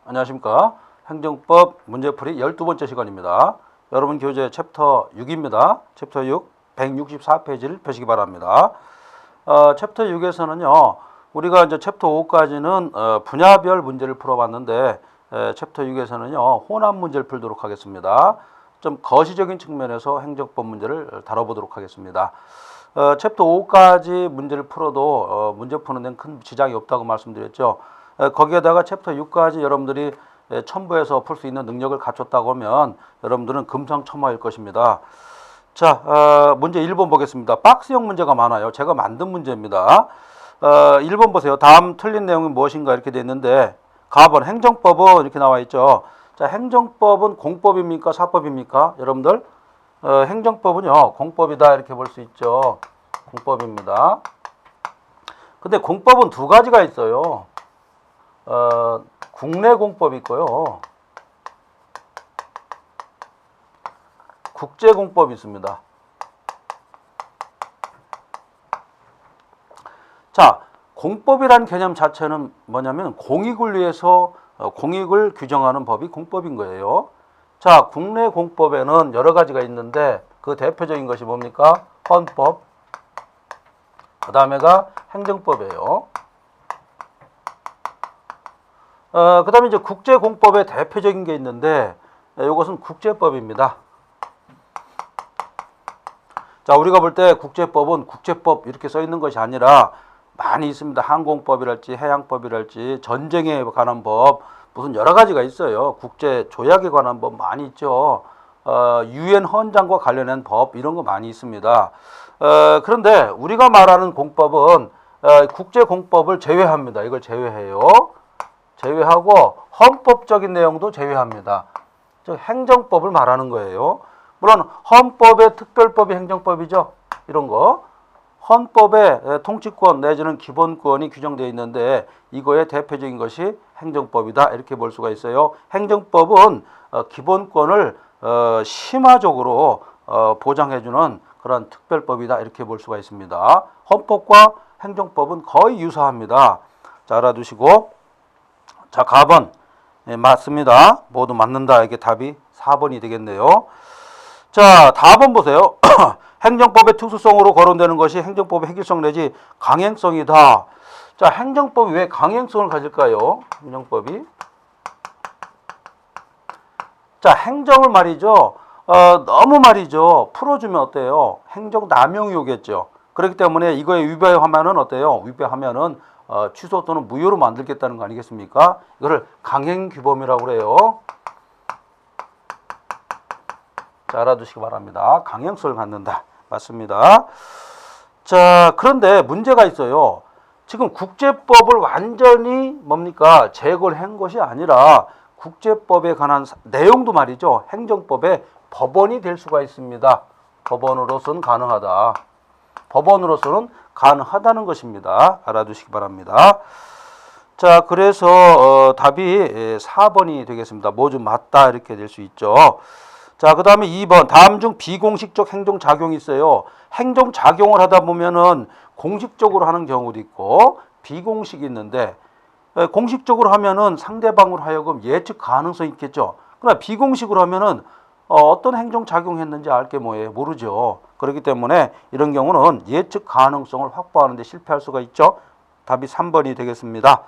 안녕하십니까. 행정법 문제풀이 12번째 시간입니다. 여러분 교재 챕터 6입니다. 챕터 6, 164페이지를 펴시기 바랍니다. 챕터 6에서는요, 우리가 이제 챕터 5까지는 분야별 문제를 풀어봤는데, 챕터 6에서는요, 혼합 문제를 풀도록 하겠습니다. 좀 거시적인 측면에서 행정법 문제를 다뤄보도록 하겠습니다. 챕터 5까지 문제를 풀어도 문제 푸는 데는 큰 지장이 없다고 말씀드렸죠. 거기에다가 챕터 6까지 여러분들이 첨부해서 풀 수 있는 능력을 갖췄다고 하면 여러분들은 금상첨화일 것입니다. 자, 문제 1번 보겠습니다. 박스형 문제가 많아요. 제가 만든 문제입니다. 1번 보세요. 다음 틀린 내용이 무엇인가 이렇게 돼 있는데, 가번 행정법은 이렇게 나와 있죠. 자, 행정법은 공법입니까? 사법입니까? 여러분들, 행정법은요, 공법이다 이렇게 볼 수 있죠. 공법입니다. 근데 공법은 두 가지가 있어요. 국내 공법이 있고요. 국제 공법이 있습니다. 자, 공법이란 개념 자체는 뭐냐면 공익을 위해서 공익을 규정하는 법이 공법인 거예요. 자, 국내 공법에는 여러 가지가 있는데 그 대표적인 것이 뭡니까? 헌법. 그 다음에가 행정법이에요. 그 다음에 이제 국제공법의 대표적인 게 있는데, 이것은 국제법입니다. 자, 우리가 볼 때 국제법은 국제법 이렇게 써 있는 것이 아니라 많이 있습니다. 항공법이랄지 해양법이랄지 전쟁에 관한 법, 무슨 여러 가지가 있어요. 국제 조약에 관한 법 많이 있죠. 유엔 헌장과 관련된 법 이런 거 많이 있습니다. 그런데 우리가 말하는 공법은 국제공법을 제외합니다. 이걸 제외해요. 제외하고 헌법적인 내용도 제외합니다. 즉 행정법을 말하는 거예요. 물론 헌법의 특별법이 행정법이죠. 이런 거. 헌법에 통치권 내지는 기본권이 규정되어 있는데 이거의 대표적인 것이 행정법이다. 이렇게 볼 수가 있어요. 행정법은 기본권을 심화적으로 보장해주는 그런 특별법이다. 이렇게 볼 수가 있습니다. 헌법과 행정법은 거의 유사합니다. 자, 알아두시고. 자, 가번. 네, 맞습니다. 모두 맞는다. 이게 답이 4번이 되겠네요. 자, 다번 보세요. 행정법의 특수성으로 거론되는 것이 행정법의 획일성 내지 강행성이다. 자, 행정법이 왜 강행성을 가질까요? 행정법이. 자, 행정을 말이죠. 너무 말이죠. 풀어주면 어때요? 행정 남용이 오겠죠. 그렇기 때문에 이거에 위배하면은 어때요? 위배하면은 취소 또는 무효로 만들겠다는 거 아니겠습니까? 이거를 강행규범이라고 그래요. 자, 알아두시기 바랍니다. 강행성을 갖는다. 맞습니다. 자, 그런데 문제가 있어요. 지금 국제법을 완전히 뭡니까? 제거를 한 것이 아니라 국제법에 관한 내용도 말이죠. 행정법의 법원이 될 수가 있습니다. 법원으로서는 가능하다. 법원으로서는 가능하다는 것입니다. 알아두시기 바랍니다. 자, 그래서 답이 4번이 되겠습니다. 모두 맞다 이렇게 될 수 있죠. 자, 그 다음에 2번. 다음 중 비공식적 행정작용이 있어요. 행정작용을 하다 보면은 공식적으로 하는 경우도 있고 비공식이 있는데, 공식적으로 하면은 상대방으로 하여금 예측 가능성이 있겠죠. 그러나 비공식으로 하면은 어떤 행정작용했는지 알 게 뭐예요? 모르죠. 그렇기 때문에 이런 경우는 예측 가능성을 확보하는 데 실패할 수가 있죠. 답이 3번이 되겠습니다.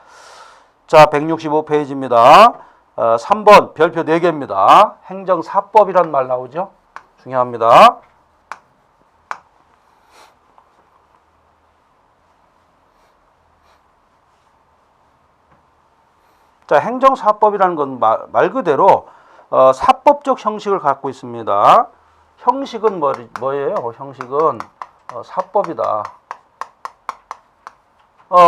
자, 165페이지입니다. 3번 별표 4개입니다. 행정사법이란 말 나오죠. 중요합니다. 자, 행정사법이라는 건 말 그대로 사법적 형식을 갖고 있습니다. 형식은 뭐예요? 형식은 사법이다.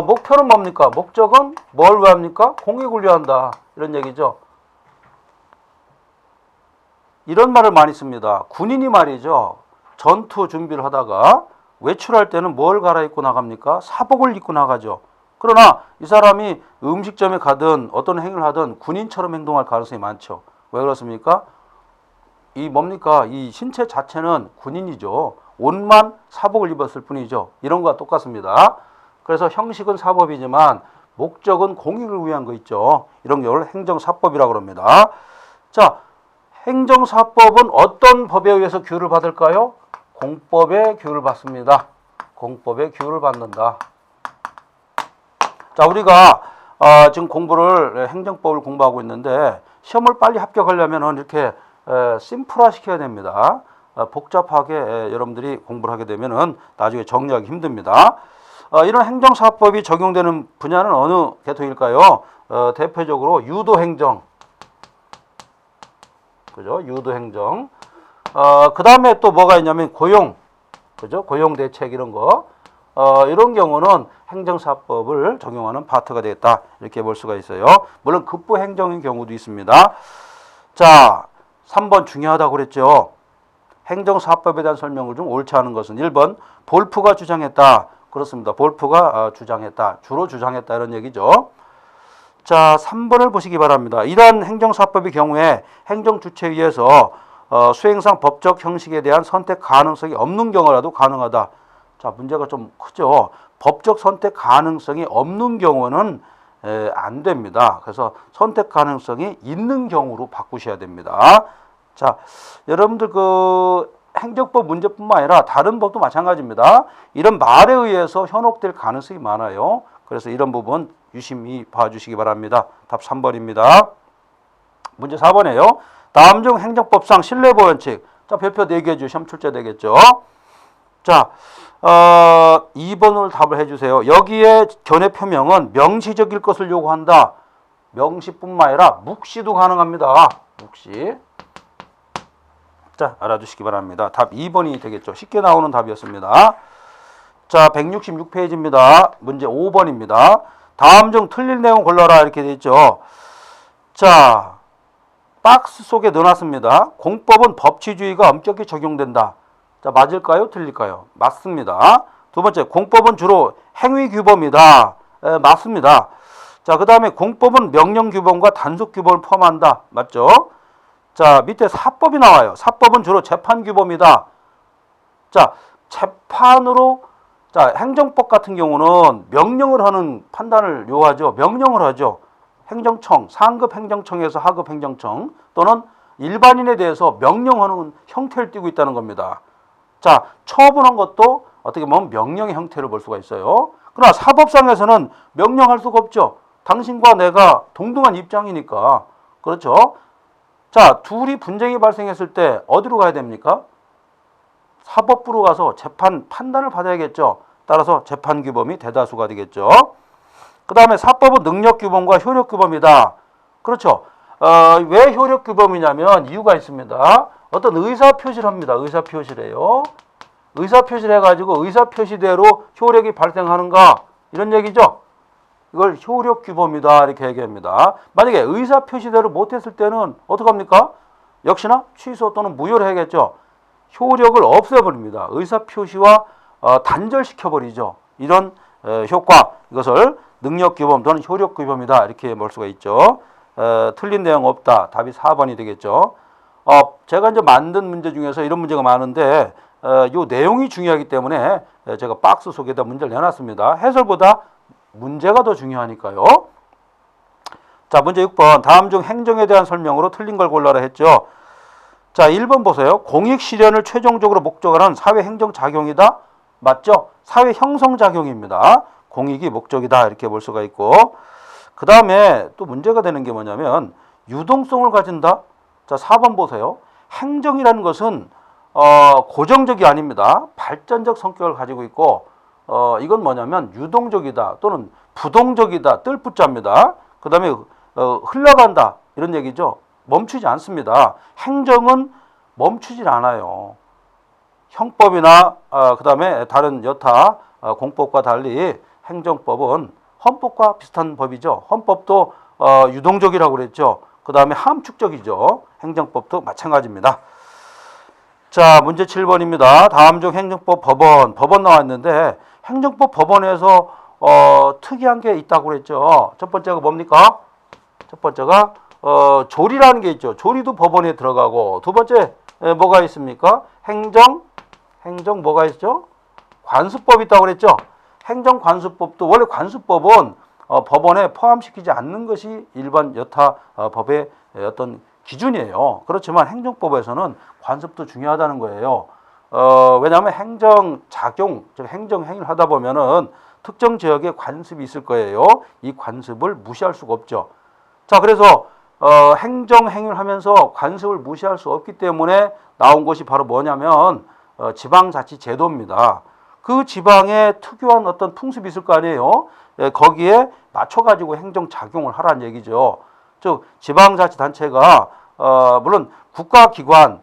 목표는 뭡니까? 목적은 뭘 위합니까? 공익을 위한다. 이런 얘기죠. 이런 말을 많이 씁니다. 군인이 말이죠. 전투 준비를 하다가 외출할 때는 뭘 갈아입고 나갑니까? 사복을 입고 나가죠. 그러나 이 사람이 음식점에 가든 어떤 행위를 하든 군인처럼 행동할 가능성이 많죠. 왜 그렇습니까? 이 뭡니까? 이 신체 자체는 군인이죠. 옷만 사복을 입었을 뿐이죠. 이런 거와 똑같습니다. 그래서 형식은 사법이지만 목적은 공익을 위한 거 있죠. 이런 걸 행정사법이라고 합니다. 자, 행정사법은 어떤 법에 의해서 규율을 받을까요? 공법의 규율을 받습니다. 공법의 규율을 받는다. 자, 우리가 지금 행정법을 공부하고 있는데 시험을 빨리 합격하려면 이렇게 심플화 시켜야 됩니다. 복잡하게 여러분들이 공부를 하게 되면은 나중에 정리하기 힘듭니다. 이런 행정사법이 적용되는 분야는 어느 계통일까요? 대표적으로 유도행정. 그죠? 유도행정. 그 다음에 또 뭐가 있냐면 고용. 그죠? 고용대책 이런 거. 이런 경우는 행정사법을 적용하는 파트가 되겠다. 이렇게 볼 수가 있어요. 물론 급부행정인 경우도 있습니다. 자, 3번 중요하다고 그랬죠. 행정사법에 대한 설명을 좀 옳지 않은 것은 1번 볼프가 주장했다. 그렇습니다. 볼프가 주장했다. 주로 주장했다. 이런 얘기죠. 자, 3번을 보시기 바랍니다. 이러한 행정사법의 경우에 행정주체위에서 수행상 법적 형식에 대한 선택 가능성이 없는 경우라도 가능하다. 자, 문제가 좀 크죠. 법적 선택 가능성이 없는 경우는 안 됩니다. 그래서 선택 가능성이 있는 경우로 바꾸셔야 됩니다. 자, 여러분들 행정법 문제뿐만 아니라 다른 법도 마찬가지입니다. 이런 말에 의해서 현혹될 가능성이 많아요. 그래서 이런 부분 유심히 봐주시기 바랍니다. 답 3번입니다. 문제 4번이에요. 다음 중 행정법상 신뢰보완칙. 자, 별표 4개 시험 출제 되겠죠. 자, 2번을 답을 해주세요. 여기에 견해 표명은 명시적일 것을 요구한다. 명시뿐만 아니라 묵시도 가능합니다. 묵시. 자, 알아두시기 바랍니다. 답 2번이 되겠죠. 쉽게 나오는 답이었습니다. 자, 166페이지입니다. 문제 5번입니다. 다음 중 틀릴 내용 골라라 이렇게 되어 있죠. 자, 박스 속에 넣어놨습니다. 공법은 법치주의가 엄격히 적용된다. 자, 맞을까요? 틀릴까요? 맞습니다. 두 번째, 공법은 주로 행위규범이다. 맞습니다. 자, 그 다음에 공법은 명령규범과 단속규범을 포함한다. 맞죠? 자, 밑에 사법이 나와요. 사법은 주로 재판규범이다. 자, 재판으로, 자, 행정법 같은 경우는 명령을 하는 판단을 요하죠. 명령을 하죠. 행정청, 상급 행정청에서 하급 행정청 또는 일반인에 대해서 명령하는 형태를 띠고 있다는 겁니다. 자, 처분한 것도 어떻게 보면 명령의 형태를 볼 수가 있어요. 그러나 사법상에서는 명령할 수가 없죠. 당신과 내가 동등한 입장이니까. 그렇죠? 자, 둘이 분쟁이 발생했을 때 어디로 가야 됩니까? 사법부로 가서 재판 판단을 받아야겠죠. 따라서 재판규범이 대다수가 되겠죠. 그 다음에 사법은 능력규범과 효력규범이다. 그렇죠. 왜 효력규범이냐면 이유가 있습니다. 어떤 의사표시를 합니다. 의사표시를 해요. 의사표시를 해가지고 의사표시대로 효력이 발생하는가 이런 얘기죠. 이걸 효력규범이다 이렇게 얘기합니다. 만약에 의사표시대로 못했을 때는 어떡합니까? 역시나 취소 또는 무효를 해야겠죠. 효력을 없애버립니다. 의사표시와 단절시켜버리죠. 이런 효과, 이것을 능력규범 또는 효력규범이다 이렇게 볼 수가 있죠. 틀린 내용 없다. 답이 4번이 되겠죠. 제가 이제 만든 문제 중에서 이런 문제가 많은데 이 내용이 중요하기 때문에 제가 박스 속에다 문제를 내놨습니다. 해설보다 문제가 더 중요하니까요. 자, 문제 6번. 다음 중 행정에 대한 설명으로 틀린 걸 골라라 했죠. 자, 1번 보세요. 공익 실현을 최종적으로 목적으로 사회 행정 작용이다. 맞죠? 사회 형성 작용입니다. 공익이 목적이다 이렇게 볼 수가 있고, 그 다음에 또 문제가 되는 게 뭐냐면 유동성을 가진다. 자, 4번 보세요. 행정이라는 것은 고정적이 아닙니다. 발전적 성격을 가지고 있고 이건 뭐냐면 유동적이다 또는 부동적이다. 뜰붙자입니다. 그 다음에 흘러간다 이런 얘기죠. 멈추지 않습니다. 행정은 멈추질 않아요. 형법이나 그 다음에 다른 여타 공법과 달리 행정법은 헌법과 비슷한 법이죠. 헌법도 유동적이라고 그랬죠. 그 다음에 함축적이죠. 행정법도 마찬가지입니다. 자, 문제 7번입니다. 다음 중 행정법 법원 나왔는데 행정법 법원에서 특이한 게 있다고 그랬죠. 첫 번째가 뭡니까? 첫 번째가 조리라는 게 있죠. 조리도 법원에 들어가고, 두 번째 뭐가 있습니까? 행정 뭐가 있죠? 관수법이 있다고 그랬죠. 행정관수법도 원래 관수법은 법원에 포함시키지 않는 것이 일반 여타 법의 어떤 기준이에요. 그렇지만 행정법에서는 관습도 중요하다는 거예요. 왜냐하면 행정작용, 즉 행정행위를 하다 보면은 특정 지역에 관습이 있을 거예요. 이 관습을 무시할 수가 없죠. 자, 그래서 행정행위를 하면서 관습을 무시할 수 없기 때문에 나온 것이 바로 뭐냐면 지방자치제도입니다. 그 지방에 특유한 어떤 풍습이 있을 거 아니에요. 거기에 맞춰가지고 행정작용을 하라는 얘기죠. 즉 지방자치단체가 물론 국가기관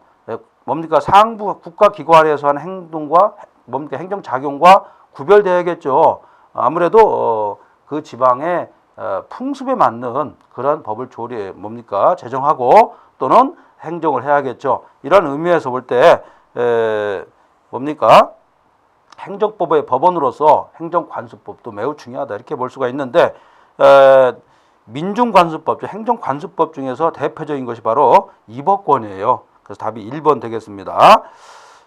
뭡니까 상부 국가기관에서 하는 행동과 뭡니까 행정작용과 구별되어야겠죠. 아무래도 그 지방의 풍습에 맞는 그런 법을 뭡니까 제정하고 또는 행정을 해야겠죠. 이런 의미에서 볼 때 뭡니까 행정법의 법원으로서 행정관습법도 매우 중요하다 이렇게 볼 수가 있는데 민중관습법, 행정관습법 중에서 대표적인 것이 바로 이법권이에요. 그래서 답이 1번 되겠습니다.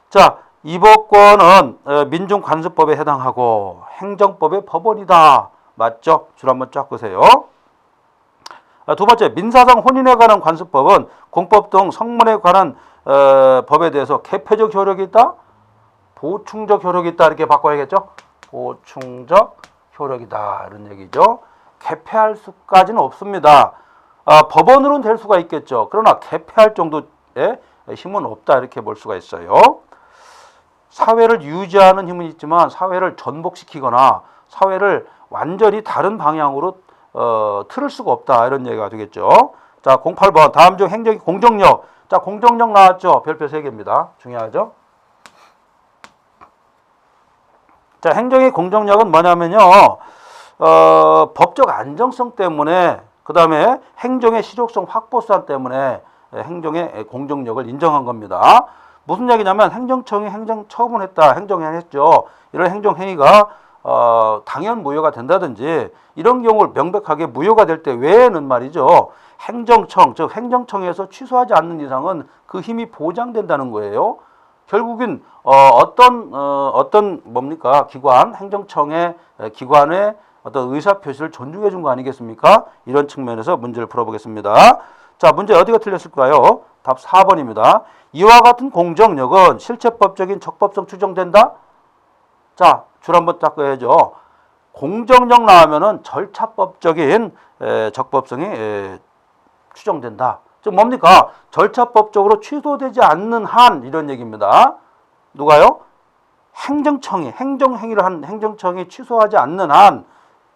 자, 이법권은 민중관습법에 해당하고 행정법의 법원이다. 맞죠? 줄 한번 쫙 보세요. 두 번째, 민사상 혼인에 관한 관습법은 공법 등 성문에 관한 법에 대해서 개폐적 효력이 있다? 보충적 효력이 있다. 이렇게 바꿔야겠죠? 보충적 효력이다. 이런 얘기죠. 개폐할 수까지는 없습니다. 법원으로는 될 수가 있겠죠. 그러나 개폐할 정도의 힘은 없다. 이렇게 볼 수가 있어요. 사회를 유지하는 힘은 있지만 사회를 전복시키거나 사회를 완전히 다른 방향으로 틀을 수가 없다. 이런 얘기가 되겠죠. 자, 08번. 다음 중 행정의 공정력. 자, 공정력 나왔죠. 별표 3개입니다. 중요하죠. 자, 행정의 공정력은 뭐냐면요. 법적 안정성 때문에 그 다음에 행정의 실효성 확보성 때문에 행정의 공정력을 인정한 겁니다. 무슨 얘기냐면 행정청이 행정처분했다. 행정행위했죠. 이런 행정행위가 당연 무효가 된다든지 이런 경우를 명백하게 무효가 될 때 외에는 말이죠. 행정청, 즉 행정청에서 취소하지 않는 이상은 그 힘이 보장된다는 거예요. 결국은 어떤 뭡니까 기관, 행정청의 기관의 어떤 의사 표시를 존중해 준 거 아니겠습니까? 이런 측면에서 문제를 풀어보겠습니다. 자, 문제 어디가 틀렸을까요? 답 4번입니다. 이와 같은 공정력은 실체법적인 적법성 추정된다? 자, 줄 한번 딱 그어야죠. 공정력 나오면은 절차법적인 적법성이 추정된다. 즉 뭡니까? 절차법적으로 취소되지 않는 한 이런 얘기입니다. 누가요? 행정청이 행정행위를 한 행정청이 취소하지 않는 한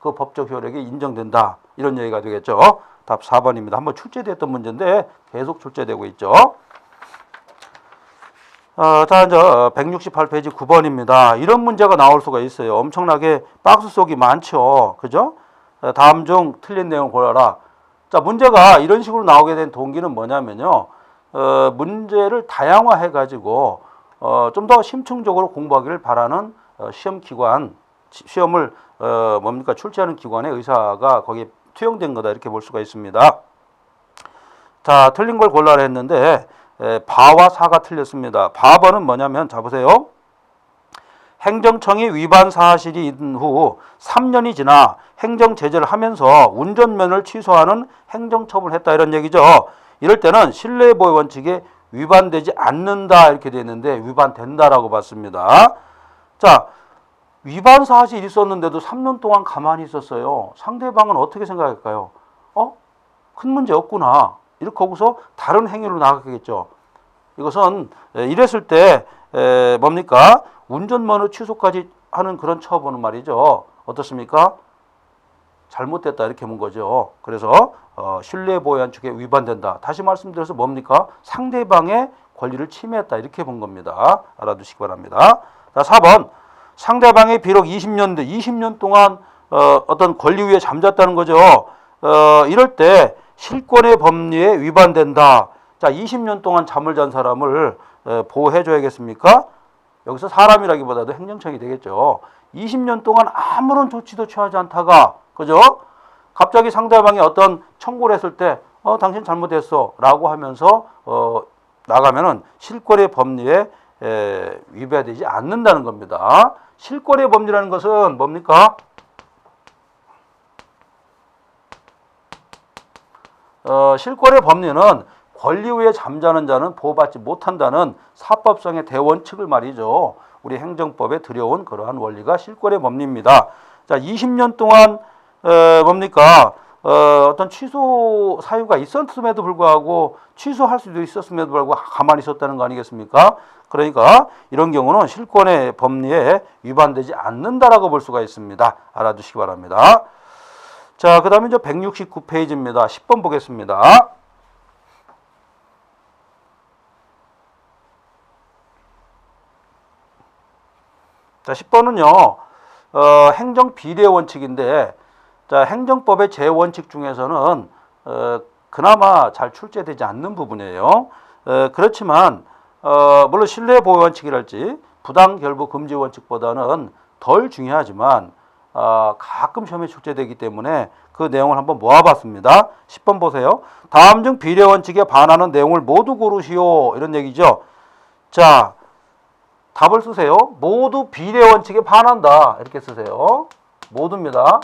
그 법적 효력이 인정된다. 이런 얘기가 되겠죠. 답 4번입니다. 한번 출제됐던 문제인데 계속 출제되고 있죠. 자, 이제 168페이지 9번입니다. 이런 문제가 나올 수가 있어요. 엄청나게 박스 속이 많죠. 그죠? 다음 중 틀린 내용 골라라. 자, 문제가 이런 식으로 나오게 된 동기는 뭐냐면요. 문제를 다양화해가지고 좀 더 심층적으로 공부하기를 바라는 시험을 뭡니까 출제하는 기관의 의사가 거기에 투영된 거다 이렇게 볼 수가 있습니다. 자, 틀린 걸 골라라 했는데 바와 사가 틀렸습니다. 바번은 뭐냐면 자 보세요. 행정청이 위반 사실이 있는 후 3년이 지나 행정 제재를 하면서 운전면허를 취소하는 행정처분을 했다 이런 얘기죠. 이럴 때는 신뢰보호 원칙에 위반되지 않는다 이렇게 되어 있는데 위반된다라고 봤습니다. 자, 위반 사실이 있었는데도 3년 동안 가만히 있었어요. 상대방은 어떻게 생각할까요? 큰 문제 없구나. 이렇게 하고서 다른 행위로 나가겠죠. 이것은 이랬을 때 뭡니까? 운전면허 취소까지 하는 그런 처분은 말이죠. 어떻습니까? 잘못됐다 이렇게 본 거죠. 그래서 신뢰보호원칙에 위반된다. 다시 말씀드려서 뭡니까? 상대방의 권리를 침해했다 이렇게 본 겁니다. 알아두시기 바랍니다. 자, 4번. 상대방이 비록 20년 동안 어떤 권리 위에 잠잤다는 거죠. 이럴 때 실권의 법리에 위반된다. 자, 20년 동안 잠을 잔 사람을 보호해 줘야겠습니까? 여기서 사람이라기보다도 행정청이 되겠죠. 20년 동안 아무런 조치도 취하지 않다가 그죠? 갑자기 상대방이 어떤 청구를 했을 때 당신 잘못했어 라고 하면서 나가면은 실권의 법리에 위배되지 않는다는 겁니다. 실권의 법리라는 것은 뭡니까? 실권의 법리는 권리 위에 잠자는 자는 보호받지 못한다는 사법성의 대원칙을 말이죠. 우리 행정법에 들여온 그러한 원리가 실권의 법리입니다. 자, 20년 동안 뭡니까? 어떤 취소 사유가 있었음에도 불구하고 취소할 수도 있었음에도 불구하고 가만히 있었다는 거 아니겠습니까? 그러니까 이런 경우는 실권의 법리에 위반되지 않는다라고 볼 수가 있습니다. 알아두시기 바랍니다. 자, 그 다음에 이제 169페이지입니다. 10번 보겠습니다. 자, 10번은요, 행정 비례 원칙인데, 자, 행정법의 제원칙 중에서는, 그나마 잘 출제되지 않는 부분이에요. 그렇지만, 물론 신뢰 보호 원칙이랄지, 부당 결부 금지 원칙보다는 덜 중요하지만, 가끔 시험에 출제되기 때문에 그 내용을 한번 모아봤습니다. 10번 보세요. 다음 중 비례 원칙에 반하는 내용을 모두 고르시오. 이런 얘기죠. 자, 답을 쓰세요. 모두 비례 원칙에 반한다. 이렇게 쓰세요. 모두입니다.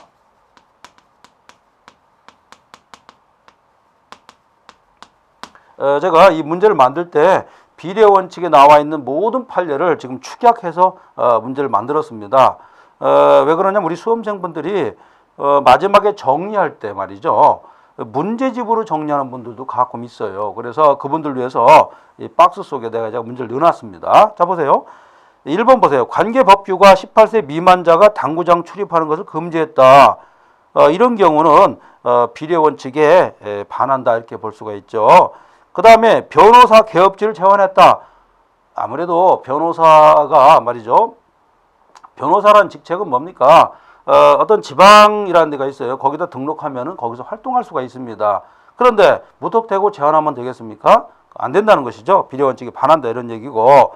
제가 이 문제를 만들 때 비례 원칙에 나와 있는 모든 판례를 지금 축약해서 문제를 만들었습니다. 왜 그러냐면 우리 수험생분들이 마지막에 정리할 때 말이죠. 문제집으로 정리하는 분들도 가끔 있어요. 그래서 그분들 위해서 이 박스 속에 제가 문제를 넣어놨습니다. 자, 보세요. 1번 보세요. 관계법규가 18세 미만자가 당구장 출입하는 것을 금지했다. 이런 경우는 비례 원칙에 반한다 이렇게 볼 수가 있죠. 그 다음에 변호사 개업지를 제한했다. 아무래도 변호사가 말이죠. 변호사라는 직책은 뭡니까? 어떤 지방이라는 데가 있어요. 거기다 등록하면은 거기서 활동할 수가 있습니다. 그런데 무턱대고 제한하면 되겠습니까? 안 된다는 것이죠. 비례 원칙에 반한다 이런 얘기고.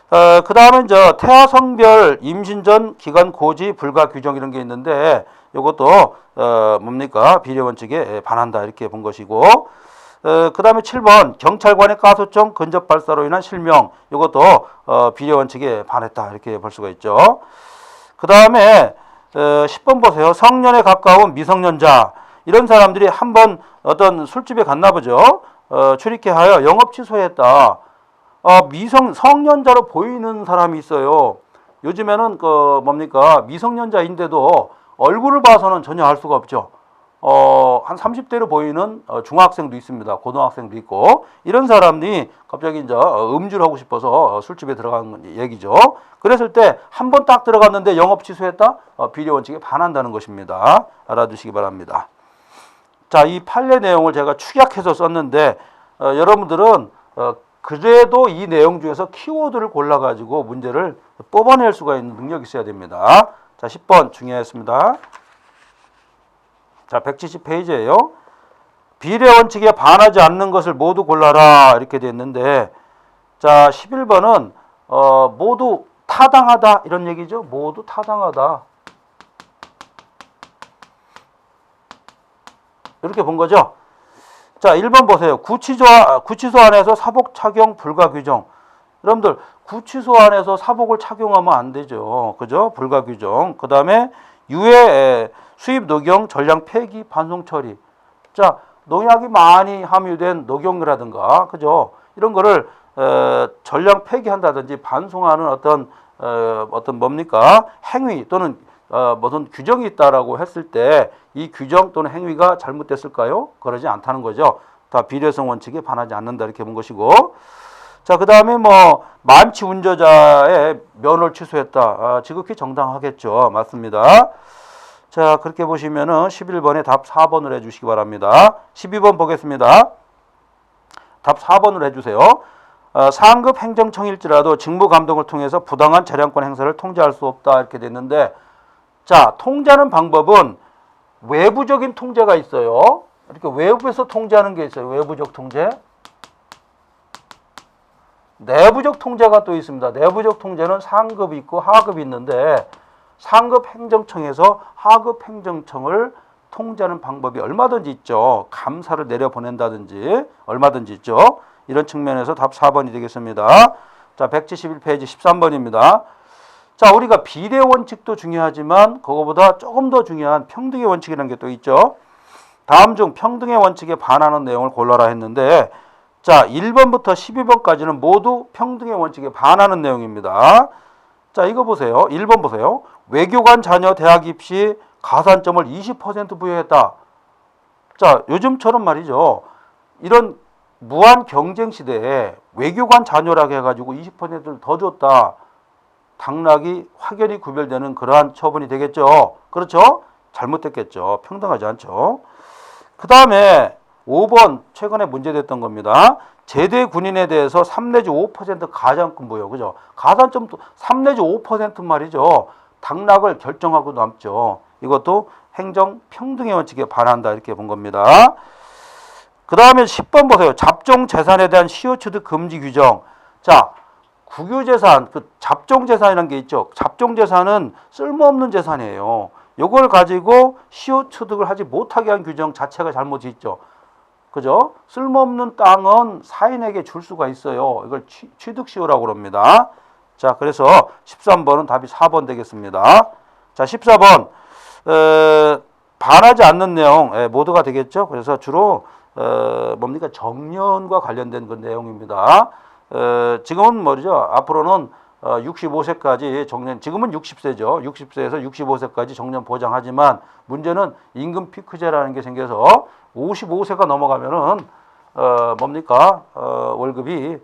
그 다음에 이제 태아 성별 임신 전 기간 고지 불가 규정 이런 게 있는데 이것도 뭡니까? 비례 원칙에 반한다 이렇게 본 것이고. 그 다음에 7번 경찰관의 가소청 근접 발사로 인한 실명 이것도 비례 원칙에 반했다 이렇게 볼 수가 있죠. 그 다음에 10번 보세요. 성년에 가까운 미성년자 이런 사람들이 한번 어떤 술집에 갔나 보죠. 출입해 하여 영업 취소했다. 성년자로 보이는 사람이 있어요. 요즘에는 뭡니까? 미성년자인데도 얼굴을 봐서는 전혀 알 수가 없죠. 한 30대로 보이는 중학생도 있습니다. 고등학생도 있고 이런 사람이 갑자기 이제 음주를 하고 싶어서 술집에 들어간 얘기죠. 그랬을 때 한 번 딱 들어갔는데 영업 취소했다? 비례 원칙에 반한다는 것입니다. 알아두시기 바랍니다. 자, 이 판례 내용을 제가 축약해서 썼는데 여러분들은 그래도 이 내용 중에서 키워드를 골라가지고 문제를 뽑아낼 수가 있는 능력이 있어야 됩니다. 자, 10번 중요했습니다. 자, 170페이지예요. 비례 원칙에 반하지 않는 것을 모두 골라라 이렇게 돼 있는데 자, 11번은 모두 타당하다 이런 얘기죠. 모두 타당하다. 이렇게 본 거죠. 자, 1번 보세요. 구치소 안에서 사복 착용 불가 규정. 여러분들 구치소 안에서 사복을 착용하면 안 되죠. 그죠? 불가 규정. 그 다음에 유해 수입 녹용 전량 폐기 반송 처리. 자, 농약이 많이 함유된 녹용이라든가 그죠? 이런 거를 전량 폐기한다든지 반송하는 어떤 뭡니까? 행위 또는 무슨 규정이 있다라고 했을 때 이 규정 또는 행위가 잘못됐을까요? 그러지 않다는 거죠. 다 비례성 원칙에 반하지 않는다 이렇게 본 것이고. 자, 그 다음에 만취 운전자의 면허를 취소했다. 지극히 정당하겠죠. 맞습니다. 자, 그렇게 보시면은 11번에 답 4번을 해주시기 바랍니다. 12번 보겠습니다. 답 4번을 해주세요. 상급 행정청일지라도 직무 감독을 통해서 부당한 재량권 행사를 통제할 수 없다 이렇게 됐는데 자, 통제하는 방법은 외부적인 통제가 있어요. 이렇게 외부에서 통제하는 게 있어요. 외부적 통제. 내부적 통제가 또 있습니다. 내부적 통제는 상급이 있고 하급이 있는데 상급 행정청에서 하급 행정청을 통제하는 방법이 얼마든지 있죠. 감사를 내려보낸다든지 얼마든지 있죠. 이런 측면에서 답 4번이 되겠습니다. 자, 171페이지 13번입니다. 자, 우리가 비례 원칙도 중요하지만 그거보다 조금 더 중요한 평등의 원칙이라는 게 또 있죠. 다음 중 평등의 원칙에 반하는 내용을 골라라 했는데, 자, 1번부터 12번까지는 모두 평등의 원칙에 반하는 내용입니다. 자, 이거 보세요. 1번 보세요. 외교관 자녀 대학 입시 가산점을 20% 부여했다. 자, 요즘처럼 말이죠. 이런 무한 경쟁 시대에 외교관 자녀라고 해가지고 20%를 더 줬다. 당락이 확연히 구별되는 그러한 처분이 되겠죠. 그렇죠? 잘못됐겠죠. 평등하지 않죠. 그 다음에 5번 최근에 문제됐던 겁니다. 제대 군인에 대해서 3 내지 5% 가산권 부여. 그죠? 가산점 3 내지 5% 말이죠. 당락을 결정하고 남죠. 이것도 행정 평등의 원칙에 반한다. 이렇게 본 겁니다. 그 다음에 10번 보세요. 잡종 재산에 대한 시효 취득 금지 규정. 자, 국유재산, 그 잡종재산이라는 게 있죠. 잡종재산은 쓸모없는 재산이에요. 이걸 가지고 시효 취득을 하지 못하게 한 규정 자체가 잘못이 있죠. 그죠? 쓸모없는 땅은 사인에게 줄 수가 있어요. 이걸 취득시효라고 그럽니다. 자, 그래서 13번은 답이 4번 되겠습니다. 자, 14번. 반하지 않는 내용 모두가 되겠죠. 그래서 주로 뭡니까? 정년과 관련된 그 내용입니다. 지금은 뭐죠? 앞으로는 65세까지 정년, 지금은 60세죠. 60세에서 65세까지 정년 보장하지만 문제는 임금 피크제라는 게 생겨서 55세가 넘어가면은 뭡니까? 월급이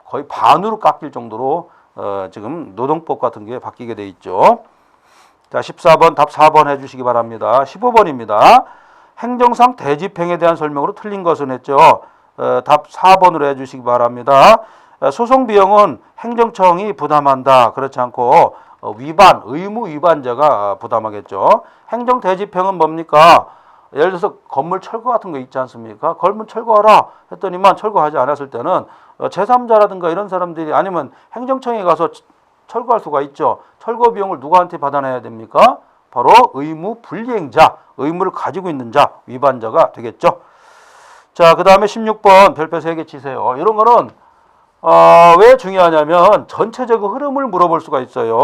거의 반으로 깎일 정도로 지금 노동법 같은 게 바뀌게 돼 있죠. 자, 14번 답 4번 해주시기 바랍니다. 15번입니다. 행정상 대집행에 대한 설명으로 틀린 것은 했죠. 답 4번으로 해주시기 바랍니다. 소송 비용은 행정청이 부담한다. 그렇지 않고 위반, 의무 위반자가 부담하겠죠. 행정 대집행은 뭡니까? 예를 들어서 건물 철거 같은 거 있지 않습니까? 건물 철거하라 했더니만 철거하지 않았을 때는 제3자라든가 이런 사람들이 아니면 행정청에 가서 철거할 수가 있죠. 철거 비용을 누구한테 받아내야 됩니까? 바로 의무 불이행자, 의무를 가지고 있는 자, 위반자가 되겠죠. 자, 그 다음에 16번 별표 3개 치세요. 이런 거는 왜 중요하냐면 전체적 흐름을 물어볼 수가 있어요.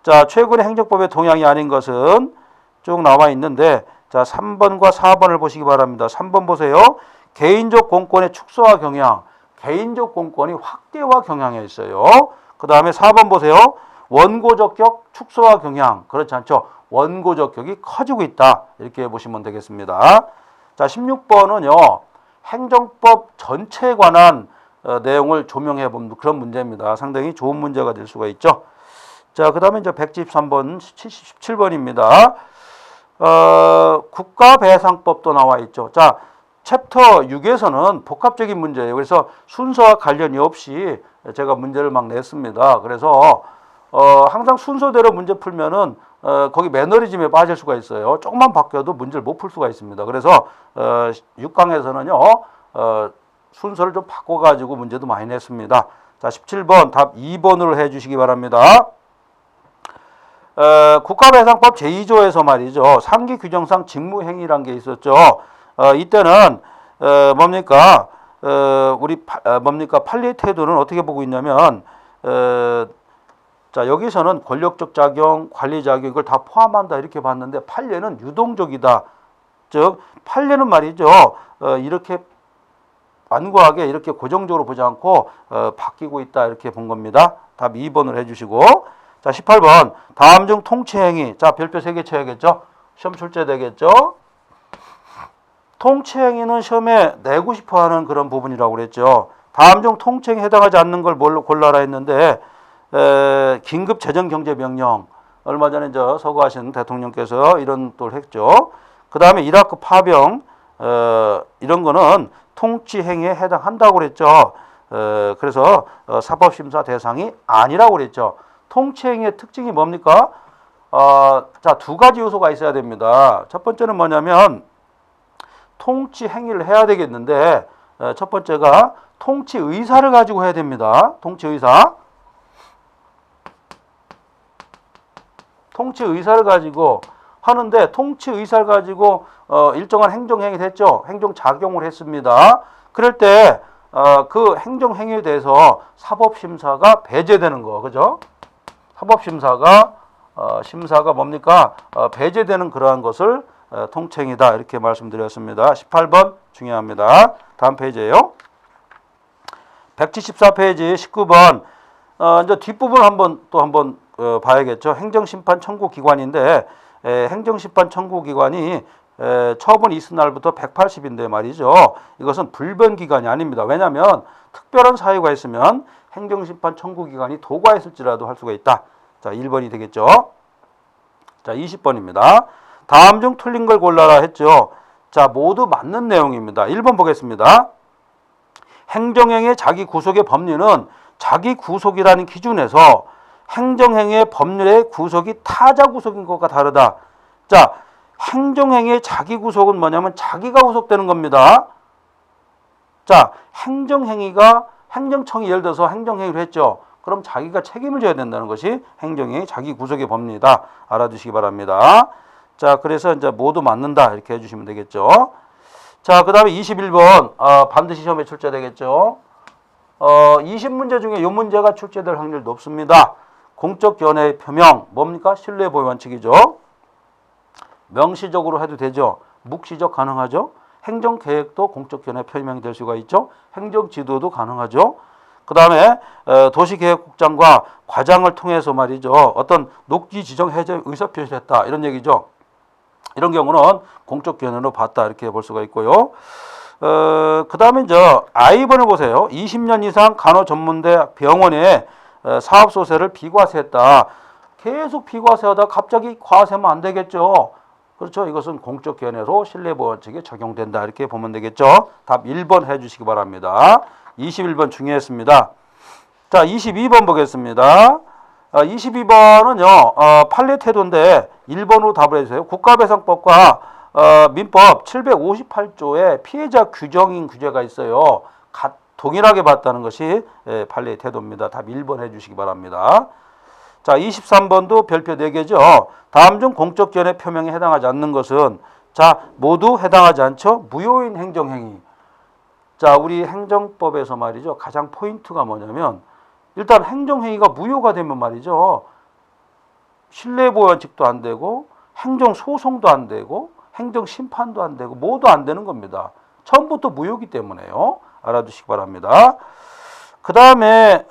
자, 최근의 행정법의 동향이 아닌 것은 쭉 나와 있는데, 자, 3번과 4번을 보시기 바랍니다. 3번 보세요. 개인적 공권의 축소와 경향, 개인적 공권이 확대와 경향에 있어요. 그 다음에 4번 보세요. 원고적격 축소와 경향, 그렇지 않죠. 원고적격이 커지고 있다. 이렇게 보시면 되겠습니다. 자, 16번은요. 행정법 전체에 관한 내용을 조명해 본 그런 문제입니다. 상당히 좋은 문제가 될 수가 있죠. 자, 그 다음에 이제 173번, 77번입니다. 국가배상법도 나와 있죠. 자, 챕터 6에서는 복합적인 문제예요. 그래서 순서와 관련이 없이 제가 문제를 막 냈습니다. 그래서 항상 순서대로 문제 풀면은 거기 매너리즘에 빠질 수가 있어요. 조금만 바뀌어도 문제를 못 풀 수가 있습니다. 그래서 6강에서는요. 순서를 좀 바꿔가지고 문제도 많이 냈습니다. 자, 17번 답 2번으로 해주시기 바랍니다. 국가배상법 제2조에서 말이죠. 3기 규정상 직무행위란 게 있었죠. 이때는 뭡니까? 뭡니까? 판례 태도는 어떻게 보고 있냐면 자, 여기서는 권력적 작용, 관리 작용 이걸 다 포함한다 이렇게 봤는데 판례는 유동적이다. 즉 판례는 말이죠. 이렇게 완고하게 이렇게 고정적으로 보지 않고 바뀌고 있다 이렇게 본 겁니다. 답 2번을 해주시고, 자, 18번 다음 중 통치행위. 자, 별표 3개 쳐야겠죠. 시험 출제되겠죠. 통치행위는 시험에 내고 싶어하는 그런 부분이라고 그랬죠. 다음 중 통치행위에 해당하지 않는 걸 뭘로 골라라 했는데 긴급 재정경제명령, 얼마 전에 서거하신 대통령께서 이런 또 했죠. 그 다음에 이라크 파병, 이런 거는 통치행위에 해당한다고 그랬죠. 그래서 사법심사 대상이 아니라고 그랬죠. 통치행위의 특징이 뭡니까? 자, 두 가지 요소가 있어야 됩니다. 첫 번째는 뭐냐면 통치행위를 해야 되겠는데 첫 번째가 통치의사를 가지고 해야 됩니다. 통치의사. 통치의사를 가지고 하는데 통치의사를 가지고 일정한 행정행위를 했죠. 행정작용을 했습니다. 그럴 때 그 행정행위에 대해서 사법심사가 배제되는 거. 그죠? 사법심사가 심사가 뭡니까? 배제되는 그러한 것을 통칭이다 이렇게 말씀드렸습니다. 18번 중요합니다. 다음 페이지예요. 174페이지 19번 이제 뒷부분 한번 봐야겠죠. 행정심판 청구기관인데 행정심판 청구기관이 처분 이스 날부터 180인데 말이죠. 이것은 불변기관이 아닙니다. 왜냐하면 특별한 사유가 있으면 행정심판 청구기관이 도과했을지라도 할 수가 있다. 자, 1번이 되겠죠. 자, 20번입니다. 다음 중 틀린 걸 골라라 했죠. 자, 모두 맞는 내용입니다. 1번 보겠습니다. 행정행위의 자기 구속의 법률은 자기 구속이라는 기준에서 행정행위의 법률의 구속이 타자 구속인 것과 다르다. 자, 행정행위의 자기 구속은 뭐냐면 자기가 구속되는 겁니다. 자, 행정행위가 행정청이 예를 들어서 행정행위를 했죠. 그럼 자기가 책임을 져야 된다는 것이 행정행위 자기 구속의 법리이다. 알아두시기 바랍니다. 자, 그래서 이제 모두 맞는다 이렇게 해주시면 되겠죠. 자, 그 다음에 21번 반드시 시험에 출제되겠죠. 20문제 중에 이 문제가 출제될 확률이 높습니다. 공적 견해의 표명 뭡니까? 신뢰 보호 원칙이죠. 명시적으로 해도 되죠. 묵시적 가능하죠. 행정계획도 공적 견해 표명이 될 수가 있죠. 행정지도도 가능하죠. 그 다음에 도시계획국장과 과장을 통해서 말이죠. 어떤 녹지 지정 해제 의사표시를 했다. 이런 얘기죠. 이런 경우는 공적 견해로 봤다. 이렇게 볼 수가 있고요. 그 다음에 이제 I번을 보세요. 20년 이상 간호전문대 병원에 사업소세를 비과세했다. 계속 비과세하다 갑자기 과세하면 안 되겠죠. 그렇죠. 이것은 공적 견해로 신뢰보호원칙에 적용된다. 이렇게 보면 되겠죠. 답 1번 해주시기 바랍니다. 21번 중요했습니다. 자, 22번 보겠습니다. 22번은요, 판례 태도인데 1번으로 답을 해주세요. 국가배상법과 민법 758조에 피해자 규정인 규제가 있어요. 동일하게 봤다는 것이 판례 태도입니다. 답 1번 해주시기 바랍니다. 자, 23번도 별표 4개죠. 다음 중 공적 견해 표명에 해당하지 않는 것은 자, 모두 해당하지 않죠. 무효인 행정행위. 자, 우리 행정법에서 말이죠. 가장 포인트가 뭐냐면 일단 행정행위가 무효가 되면 말이죠. 신뢰보호원칙도 안 되고 행정소송도 안 되고 행정심판도 안 되고 모두 안 되는 겁니다. 처음부터 무효이기 때문에요. 알아두시기 바랍니다. 그 다음에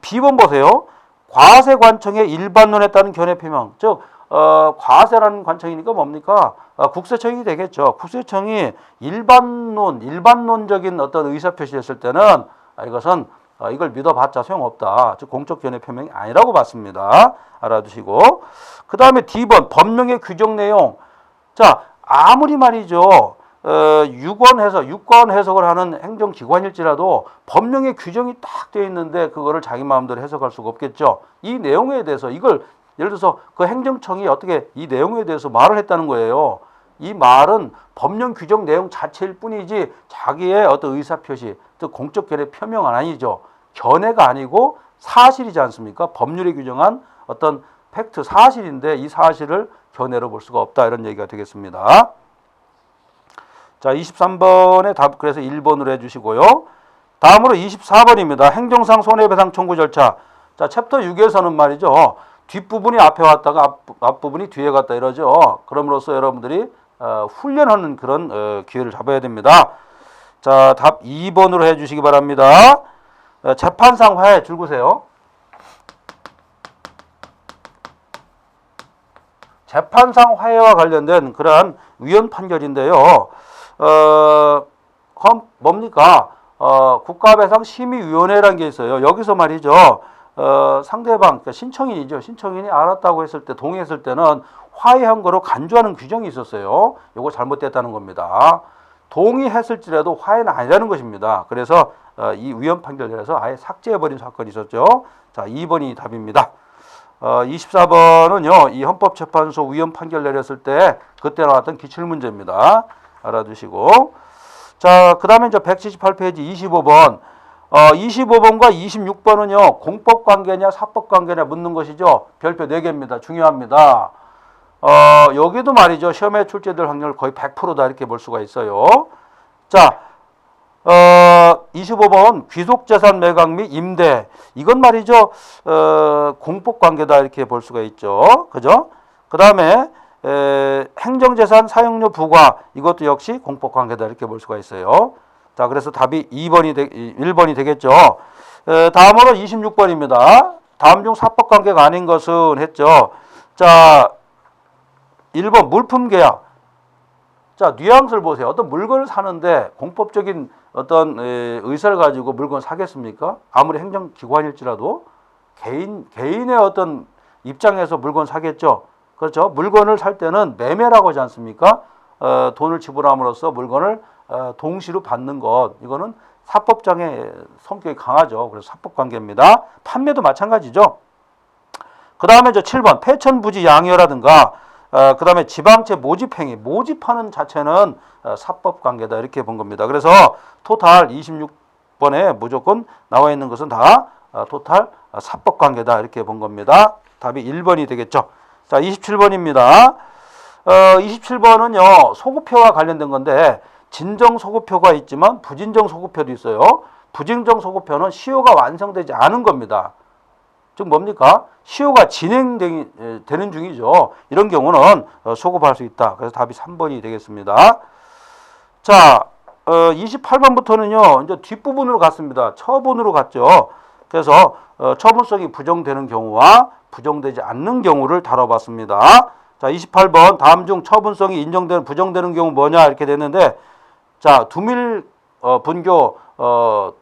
B번 보세요. 과세관청의 일반론에 따른 견해 표명. 즉 과세라는 관청이니까 뭡니까? 국세청이 되겠죠. 국세청이 일반론적인 어떤 의사표시를 했을 때는 이것은 이걸 믿어봤자 소용없다. 즉 공적 견해 표명이 아니라고 봤습니다. 알아두시고. 그 다음에 D번 법령의 규정 내용. 자, 아무리 말이죠. 유권 해석을 하는 행정기관일지라도 법령의 규정이 딱 되어 있는데 그거를 자기 마음대로 해석할 수가 없겠죠. 이 내용에 대해서 이걸 예를 들어서 그 행정청이 어떻게 이 내용에 대해서 말을 했다는 거예요. 이 말은 법령 규정 내용 자체일 뿐이지 자기의 어떤 의사표시, 즉 공적 견해 표명은 아니죠. 견해가 아니고 사실이지 않습니까? 법률에 규정한 어떤 팩트, 사실인데 이 사실을 견해로 볼 수가 없다. 이런 얘기가 되겠습니다. 자, 23번의 답 그래서 1번으로 해주시고요. 다음으로 24번입니다. 행정상 손해배상 청구 절차. 자, 챕터 6에서는 말이죠. 뒷부분이 앞에 왔다가 앞부분이 뒤에 갔다 이러죠. 그럼으로써 여러분들이 훈련하는 그런 기회를 잡아야 됩니다. 자, 답 2번으로 해주시기 바랍니다. 재판상 화해 줄구세요. 재판상 화해와 관련된 그러한 위헌 판결인데요. 뭡니까? 국가배상심의위원회라는 게 있어요. 여기서 말이죠. 상대방, 그러니까 신청인이죠. 신청인이 알았다고 했을 때, 동의했을 때는 화해한 거로 간주하는 규정이 있었어요. 이거 잘못됐다는 겁니다. 동의했을지라도 화해는 아니라는 것입니다. 그래서 이 위헌 판결에서 아예 삭제해버린 사건이 있었죠. 자, 2번이 답입니다. 24번은요, 이 헌법재판소 위헌 판결 내렸을 때 그때 나왔던 기출문제입니다. 알아두시고. 자, 그 다음에 이제 178페이지 25번. 25번과 26번은요, 공법관계냐, 사법관계냐 묻는 것이죠. 별표 4개입니다. 중요합니다. 여기도 말이죠. 시험에 출제될 확률 거의 100%다 이렇게 볼 수가 있어요. 자, 25번 귀속재산 매각 및 임대. 이건 말이죠. 공법관계다 이렇게 볼 수가 있죠. 그죠? 그 다음에 행정재산 사용료 부과 이것도 역시 공법관계다 이렇게 볼 수가 있어요. 자, 그래서 답이 1번이 되겠죠. 다음으로 26번입니다. 다음 중 사법관계가 아닌 것은 했죠. 자, 1번 물품계약. 자, 뉘앙스를 보세요. 어떤 물건을 사는데 공법적인 어떤 의사를 가지고 물건을 사겠습니까? 아무리 행정기관일지라도 개인의 어떤 입장에서 물건 사겠죠. 그렇죠. 물건을 살 때는 매매라고 하지 않습니까? 돈을 지불함으로써 물건을 동시로 받는 것. 이거는 사법장의 성격이 강하죠. 그래서 사법관계입니다. 판매도 마찬가지죠. 그 다음에 7번 폐천부지 양요라든가 그 다음에 지방채 모집행위, 모집하는 자체는 사법관계다 이렇게 본 겁니다. 그래서 토탈 26번에 무조건 나와 있는 것은 다 토탈 사법관계다 이렇게 본 겁니다. 답이 1번이 되겠죠. 자, 27번입니다. 27번은요 소구표와 관련된 건데 진정 소구표가 있지만 부진정 소구표도 있어요. 부진정 소구표는 시효가 완성되지 않은 겁니다. 즉 뭡니까? 시효가 진행되는 중이죠. 이런 경우는 소급할 수 있다. 그래서 답이 3번이 되겠습니다. 자, 28번부터는요. 이제 뒷부분으로 갔습니다. 처분으로 갔죠. 그래서 처분성이 부정되는 경우와 부정되지 않는 경우를 다뤄봤습니다. 자, 28번 다음 중 처분성이 인정되는 부정되는 경우 뭐냐 이렇게 됐는데 자, 두밀 분교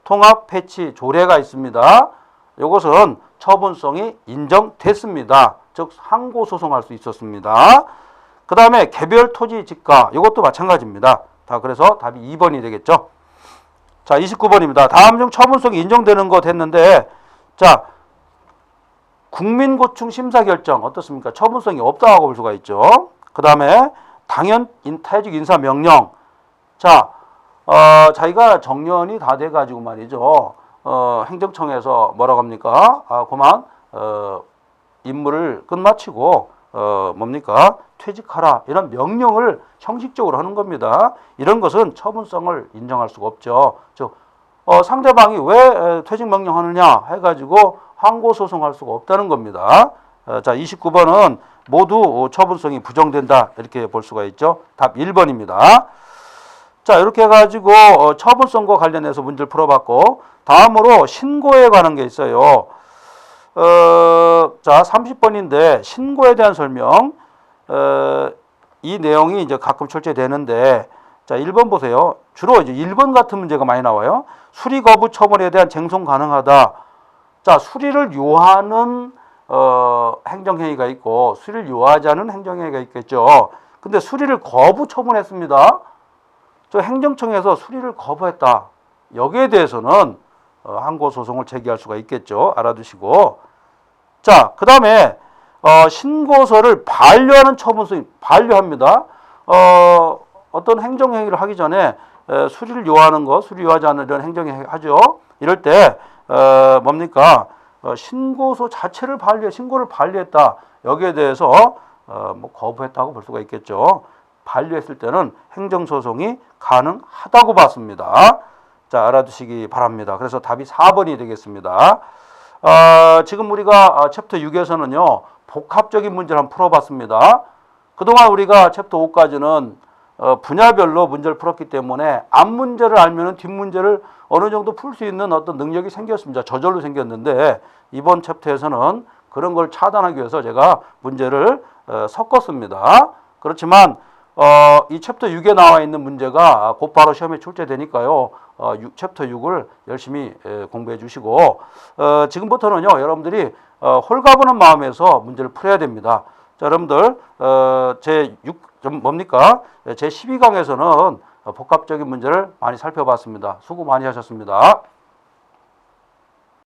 통합 패치 조례가 있습니다. 이것은 처분성이 인정됐습니다. 즉 항고 소송할 수 있었습니다. 그 다음에 개별 토지 지가 이것도 마찬가지입니다. 다 그래서 답이 2번이 되겠죠. 자, 29번입니다. 다음 중 처분성이 인정되는 것 했는데 자, 국민고충 심사 결정 어떻습니까? 처분성이 없다고 볼 수가 있죠. 그 다음에 당연 퇴직 인사 명령. 자, 자기가 정년이 다 돼가지고 말이죠. 행정청에서 뭐라고 합니까? 그만 임무를 끝마치고 뭡니까? 퇴직하라 이런 명령을 형식적으로 하는 겁니다. 이런 것은 처분성을 인정할 수가 없죠. 즉 상대방이 왜 퇴직 명령하느냐 해가지고 항고 소송할 수가 없다는 겁니다. 자, 29번은 모두 처분성이 부정된다 이렇게 볼 수가 있죠. 답 1번입니다. 자, 이렇게 해가지고 처분성과 관련해서 문제를 풀어봤고 다음으로 신고에 관한 게 있어요. 자, 30번인데 신고에 대한 설명. 이 내용이 이제 가끔 출제되는데 자, 1번 보세요. 주로 이제 1번 같은 문제가 많이 나와요. 수리 거부 처분에 대한 쟁송 가능하다. 자, 수리를 요하는 행정행위가 있고 수리를 요하지 않은 행정행위가 있겠죠. 근데 수리를 거부 처분했습니다. 저 행정청에서 수리를 거부했다. 여기에 대해서는 항고 소송을 제기할 수가 있겠죠. 알아두시고. 자, 그 다음에 신고서를 반려하는 처분성이 반려합니다. 어떤 행정행위를 하기 전에 수리를 요하는 것, 수리 요하지 않는 이런 행정행위 하죠. 이럴 때 뭡니까? 신고서 자체를 신고를 반려했다. 여기에 대해서 뭐 거부했다고 볼 수가 있겠죠. 반려했을 때는 행정소송이 가능하다고 봤습니다. 자, 알아두시기 바랍니다. 그래서 답이 4번이 되겠습니다. 지금 우리가 챕터 6에서는요, 복합적인 문제를 한번 풀어봤습니다. 그동안 우리가 챕터 5까지는 분야별로 문제를 풀었기 때문에 앞 문제를 알면 뒷 문제를 어느 정도 풀 수 있는 어떤 능력이 생겼습니다. 저절로 생겼는데 이번 챕터에서는 그런 걸 차단하기 위해서 제가 문제를 섞었습니다. 그렇지만 이 챕터 6에 나와 있는 문제가 곧바로 시험에 출제되니까요. 챕터 6을 열심히 공부해 주시고 지금부터는요. 여러분들이 홀가분한 마음에서 문제를 풀어야 됩니다. 자, 여러분들 제 12강에서는 복합적인 문제를 많이 살펴봤습니다. 수고 많이 하셨습니다.